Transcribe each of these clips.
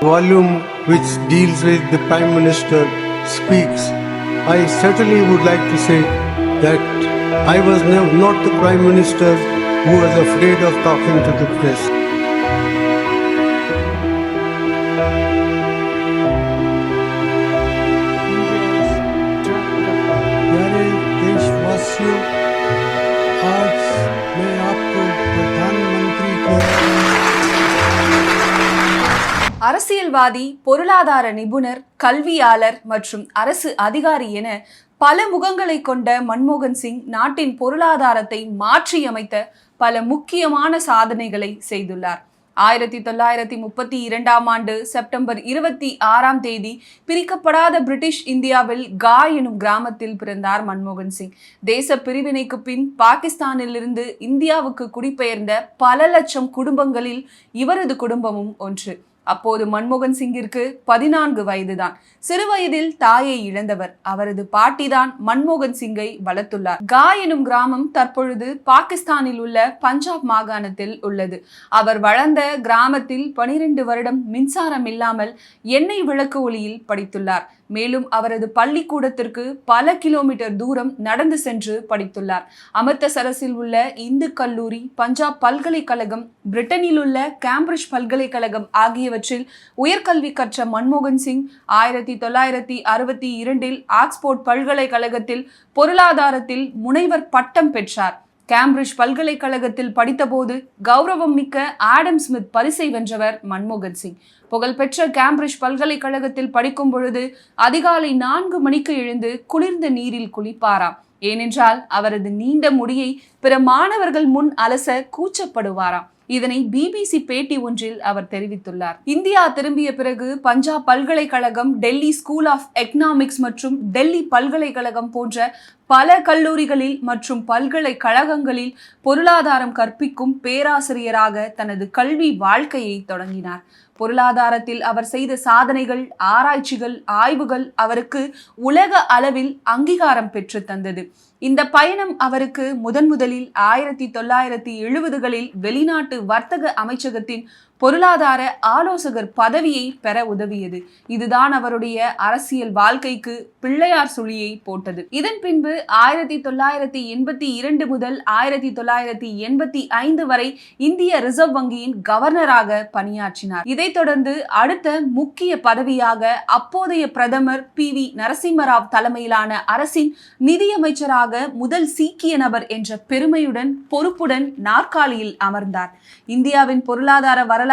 volume which deals with the Prime Minister speaks, I certainly would like to say that I was not the Prime Minister who was afraid of talking to the press. प्यारे देशवासियों, आज मैं आपको प्रधानमंत्री के அரசியல்வாதி, பொருளாதார நிபுணர், கல்வியாளர் மற்றும் அரசு அதிகாரி என பல முகங்களை கொண்ட மன்மோகன் சிங் நாட்டின் பொருளாதாரத்தை மாற்றியமைத்த பல முக்கியமான சாதனைகளை செய்துள்ளார். 1932 செப்டம்பர் 26 பிரிக்கப்படாத பிரிட்டிஷ் இந்தியாவில் காய் எனும் கிராமத்தில் பிறந்தார் மன்மோகன் சிங். தேச பிரிவினைக்கு பின் பாகிஸ்தானிலிருந்து இந்தியாவுக்கு குடிபெயர்ந்த பல லட்சம் குடும்பங்களில் இவரது குடும்பமும் ஒன்று. அப்போது மன்மோகன் சிங்கிற்கு 14 வயதுதான். சிறு வயதில் தாயை இழந்தவர். அவரது பாட்டிதான் மன்மோகன் சிங்கை வளர்த்துள்ளார். காய் எனும் கிராமம் தற்பொழுது பாகிஸ்தானில் உள்ள பஞ்சாப் மாகாணத்தில் உள்ளது. அவர் வளர்ந்த கிராமத்தில் 12 வருடம் மின்சாரம் இல்லாமல் எண்ணெய் விளக்கு ஒளியில் படித்துள்ளார். மேலும் அவரது பள்ளிக்கூடத்திற்கு பல கிலோமீட்டர் தூரம் நடந்து சென்று படித்துள்ளார். அமிர்தசரஸில் உள்ள இந்து கல்லூரி, பஞ்சாப் பல்கலைக்கழகம், பிரிட்டனில் உள்ள கேம்பிரிட்ஜ் பல்கலைக்கழகம் ஆகியவற்றில் உயர்கல்வி கற்ற மன்மோகன் சிங் 1962 ஆக்ஸ்போர்ட் பல்கலைக்கழகத்தில் பொருளாதாரத்தில் முனைவர் பட்டம் பெற்றார். கேம்பிரிட்ஜ் பல்கலைக்கழகத்தில் படித்தபோது கௌரவம் மிக்க ஆடம் ஸ்மித் பரிசை வென்றவர் மன்மோகன் சிங். புகழ்பெற்ற கேம்பிரிட்ஜ் பல்கலைக்கழகத்தில் படிக்கும் பொழுது அதிகாலை 4 மணிக்கு எழுந்து குளிர்ந்த நீரில் குளிப்பாராம். ஏனென்றால் அவரது நீண்ட முடியை பிற மாணவர்கள் முன் அலச கூச்சப்படுவாராம். இதனை BBC பேட்டி ஒன்றில் அவர் தெரிவித்துள்ளார். இந்தியா திரும்பிய பிறகு பஞ்சாப் பல்கலைக்கழகம், டெல்லி ஸ்கூல் ஆஃப் எக்கனாமிக்ஸ் மற்றும் டெல்லி பல்கலைக்கழகம் போன்ற பல கல்லூரிகளில் மற்றும் பல்கலைக்கழகங்களில் பொருளாதாரம் கற்பிக்கும் பேராசிரியராக தனது கல்வி வாழ்க்கையை தொடங்கினார். பொருளாதாரத்தில் அவர் செய்த சாதனைகள், ஆராய்ச்சிகள், ஆய்வுகள் அவருக்கு உலக அளவில் அங்கீகாரம் பெற்று தந்தது. இந்த பயணம் அவருக்கு முதலில் 1970களில் வெளிநாட்டு வர்த்தக அமைச்சகத்தின் பொருளாதார ஆலோசகர் பதவியை பெற உதவியது. இதுதான் அவருடைய அரசியல் வாழ்க்கைக்கு பிள்ளையார் சுழியை போட்டது. இதன் பின்பு 1982 முதல் 1985 வரை இந்திய ரிசர்வ் வங்கியின் கவர்னராக பணியாற்றினார். இதைத் தொடர்ந்து அடுத்த முக்கிய பதவியாக அப்போதைய பிரதமர் PV நரசிம்மராவ் தலைமையிலான அரசின் நிதியமைச்சராக முதல் சீக்கிய நபர் என்ற பெருமையுடன் பொறுப்புடன் நாற்காலியில் அமர்ந்தார். இந்தியாவின் பொருளாதார வரலாற்றில்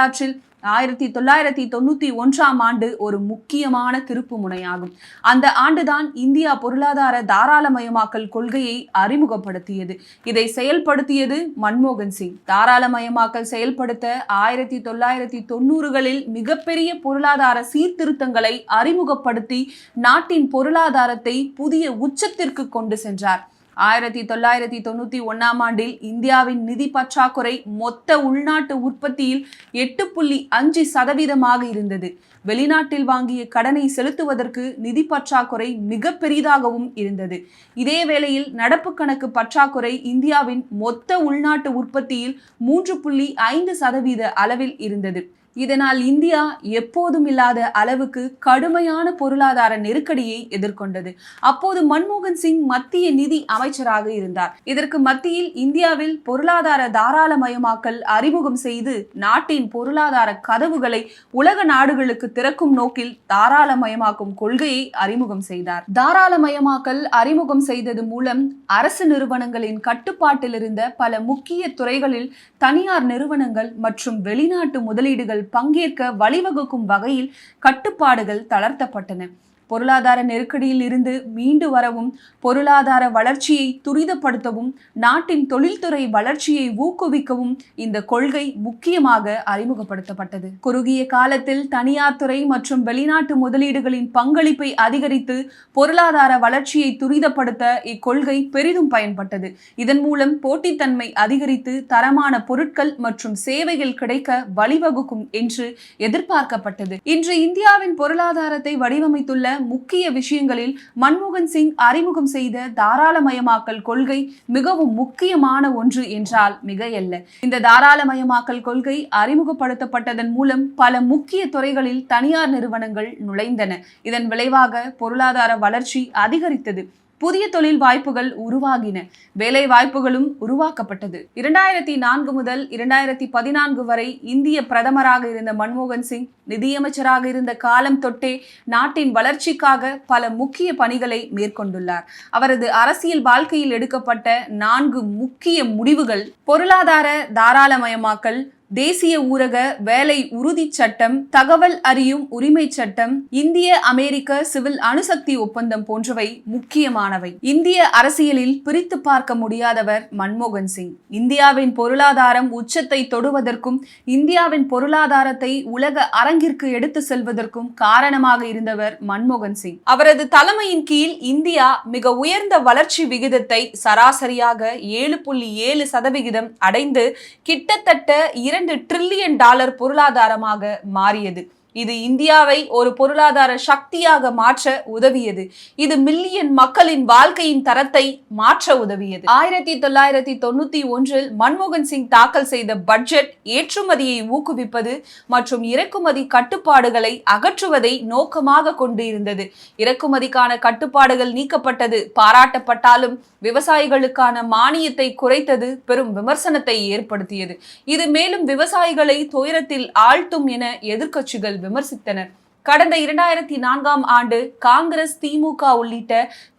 1991 ஒரு முக்கியமான திருப்பு முனையாகும். அந்த ஆண்டுதான் இந்தியா பொருளாதார தாராளமயமாக்கல் கொள்கையை அறிமுகப்படுத்தியது. இதை செயல்படுத்தியது மன்மோகன் சிங். தாராளமயமாக்கல் செயல்படுத்த 1990களில் மிகப்பெரிய பொருளாதார சீர்திருத்தங்களை அறிமுகப்படுத்தி நாட்டின் பொருளாதாரத்தை புதிய உச்சத்திற்கு கொண்டு சென்றார். 1991 இந்தியாவின் நிதி பற்றாக்குறை மொத்த உள்நாட்டு உற்பத்தியில் 8.5% இருந்தது. வெளிநாட்டில் வாங்கிய கடனை செலுத்துவதற்கு நிதி பற்றாக்குறை மிக பெரிதாகவும் இருந்தது. இதே வேளையில் நடப்பு கணக்கு பற்றாக்குறை இந்தியாவின் மொத்த உள்நாட்டு உற்பத்தியில் 3.5% அளவில் இருந்தது. இதனால் இந்தியா எப்போதும் இல்லாத அளவுக்கு கடுமையான பொருளாதார நெருக்கடியை எதிர்கொண்டது. அப்போது மன்மோகன் சிங் மத்திய நிதி அமைச்சராக இருந்தார். இதற்கு மத்தியில் இந்தியாவில் பொருளாதார தாராளமயமாக்கல் அறிமுகம் செய்து நாட்டின் பொருளாதார கதவுகளை உலக நாடுகளுக்கு திறக்கும் நோக்கில் தாராளமயமாக்கும் கொள்கையை அறிமுகம் செய்தார். தாராளமயமாக்கல் அறிமுகம் செய்தது மூலம் அரசு நிறுவனங்களின் கட்டுப்பாட்டில் இருந்த பல முக்கிய துறைகளில் தனியார் நிறுவனங்கள் மற்றும் வெளிநாட்டு முதலீடுகள் பங்கேற்க வழிவகுக்கும் வகையில் கட்டுப்பாடுகள் தளர்த்தப்பட்டன. பொருளாதார நெருக்கடியில் இருந்து மீண்டு வரவும், பொருளாதார வளர்ச்சியை துரிதப்படுத்தவும், நாட்டின் தொழில்துறை வளர்ச்சியை ஊக்குவிக்கவும் இந்த கொள்கை முக்கியமாக அறிமுகப்படுத்தப்பட்டது. குறுகிய காலத்தில் தனியார் துறை மற்றும் வெளிநாட்டு முதலீடுகளின் பங்களிப்பை அதிகரித்து பொருளாதார வளர்ச்சியை துரிதப்படுத்த இக்கொள்கை பெரிதும் பயன்பட்டது. இதன் மூலம் போட்டித்தன்மை அதிகரித்து தரமான பொருட்கள் மற்றும் சேவைகள் கிடைக்க வழிவகுக்கும் என்று எதிர்பார்க்கப்பட்டது. இன்று இந்தியாவின் பொருளாதாரத்தை வடிவமைத்துள்ள முக்கிய விஷயங்களில் மன்மோகன் சிங் அறிமுகம் செய்த தாராளமயமாக்கல் கொள்கை மிகவும் முக்கியமான ஒன்று என்றால் மிகையல்ல. இந்த தாராளமயமாக்கல் கொள்கை அறிமுகப்படுத்தப்பட்டதன் மூலம் பல முக்கிய துறைகளில் தனியார் நிறுவனங்கள் நுழைந்தன. இதன் விளைவாக பொருளாதார வளர்ச்சி அதிகரித்தது. புதிய தொழில் வாய்ப்புகள் உருவாகின. வேலை வாய்ப்புகளும் உருவாக்கப்பட்டது. 2004 முதல் 2014 வரை இந்திய பிரதமராக இருந்த மன்மோகன் சிங் நிதியமைச்சராக இருந்த காலம் தொட்டே நாட்டின் வளர்ச்சிக்காக பல முக்கிய பணிகளை மேற்கொண்டுள்ளார். அவரது அரசியல் வாழ்க்கையில் எடுக்கப்பட்ட 4 முக்கிய முடிவுகள் பொருளாதார தாராளமயமாக்கல், தேசிய ஊரக வேலை உறுதி சட்டம், தகவல் அறியும் உரிமை சட்டம், இந்திய அமெரிக்க சிவில் அணுசக்தி ஒப்பந்தம் போன்றவை முக்கியமானவை. இந்திய அரசியலில் பிரித்து பார்க்க முடியாதவர் மன்மோகன் சிங். இந்தியாவின் பொருளாதாரம் உச்சத்தை தொடுவதற்கும் இந்தியாவின் பொருளாதாரத்தை உலக அரங்கிற்கு எடுத்து செல்வதற்கும் காரணமாக இருந்தவர் மன்மோகன் சிங். அவரது தலைமையின் கீழ் இந்தியா மிக உயர்ந்த வளர்ச்சி விகிதத்தை சராசரியாக 7.7% அடைந்து கிட்டத்தட்ட $2 டிரில்லியன் பொருளாதாரமாக மாறியது. இது இந்தியாவை ஒரு பொருளாதார சக்தியாக மாற்ற உதவியது. இது மில்லியன் மக்களின் வாழ்க்கையின் தரத்தை மாற்ற உதவியது. 1991 மன்மோகன் சிங் தாக்கல் செய்த பட்ஜெட் ஏற்றுமதியை ஊக்குவிப்பது மற்றும் இறக்குமதி கட்டுப்பாடுகளை அகற்றுவதை நோக்கமாக கொண்டு இருந்தது. இறக்குமதிக்கான கட்டுப்பாடுகள் நீக்கப்பட்டது பாராட்டப்பட்டாலும் விவசாயிகளுக்கான மானியத்தை குறைத்தது பெரும் விமர்சனத்தை ஏற்படுத்தியது. இது மேலும் விவசாயிகளை துயரத்தில் ஆழ்த்தும் என எதிர்க்கட்சிகள் விமர்சித்தனர். கடந்த 2004 ஆண்டு காங்கிரஸ், திமுக உள்ளிட்ட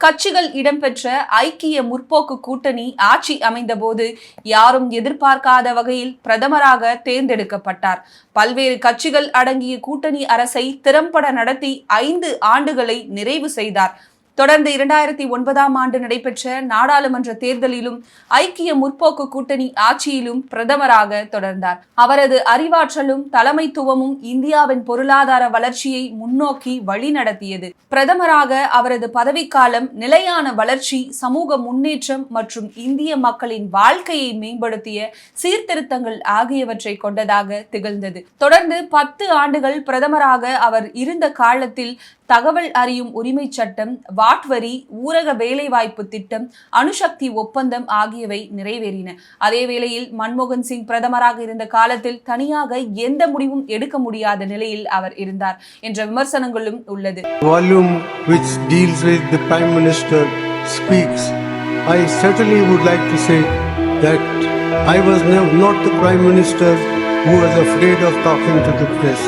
கட்சிகள் இடம்பெற்ற ஐக்கிய முற்போக்கு கூட்டணி ஆட்சி அமைந்தபோது யாரும் எதிர்பார்க்காத வகையில் பிரதமராக தேர்ந்தெடுக்கப்பட்டார். பல்வேறு கட்சிகள் அடங்கிய கூட்டணி அரசை திறம்பட நடத்தி 5 ஆண்டுகளை நிறைவு செய்தார். தொடர்ந்து 2009 ஆண்டு நடைபெற்ற நாடாளுமன்ற தேர்தலிலும் ஐக்கிய முற்போக்கு கூட்டணி ஆட்சியிலும் பிரதமராக தொடர்ந்தார். அவரது அறிவாற்றலும் தலைமைத்துவமும் இந்தியாவின் பொருளாதார வளர்ச்சியை முன்னோக்கி வழிநடத்தியது. பிரதமராக அவரது பதவிக்காலம் நிலையான வளர்ச்சி, சமூக முன்னேற்றம் மற்றும் இந்திய மக்களின் வாழ்க்கையை மேம்படுத்திய சீர்திருத்தங்கள் ஆகியவற்றை கொண்டதாக திகழ்ந்தது. தொடர்ந்து 10 ஆண்டுகள் பிரதமராக அவர் இருந்த காலத்தில் தகவல் அறியும் உரிமை சட்டம், வாட் வரி, ஊரக வேலைவாய்ப்பு திட்டம், அணுசக்தி ஒப்பந்தம் ஆகியவை நிறைவேறின. அதே வேளையில் மன்மோகன் சிங் பிரதமராக இருந்த காலத்தில் தனியாக எந்த முடிவும் எடுக்க முடியாத நிலையில் அவர் இருந்தார் என்ற விமர்சனங்களும் உள்ளது. Volume which deals with the Prime Minister speaks. I certainly would like to say that I was not the Prime Minister who was afraid of talking to the press.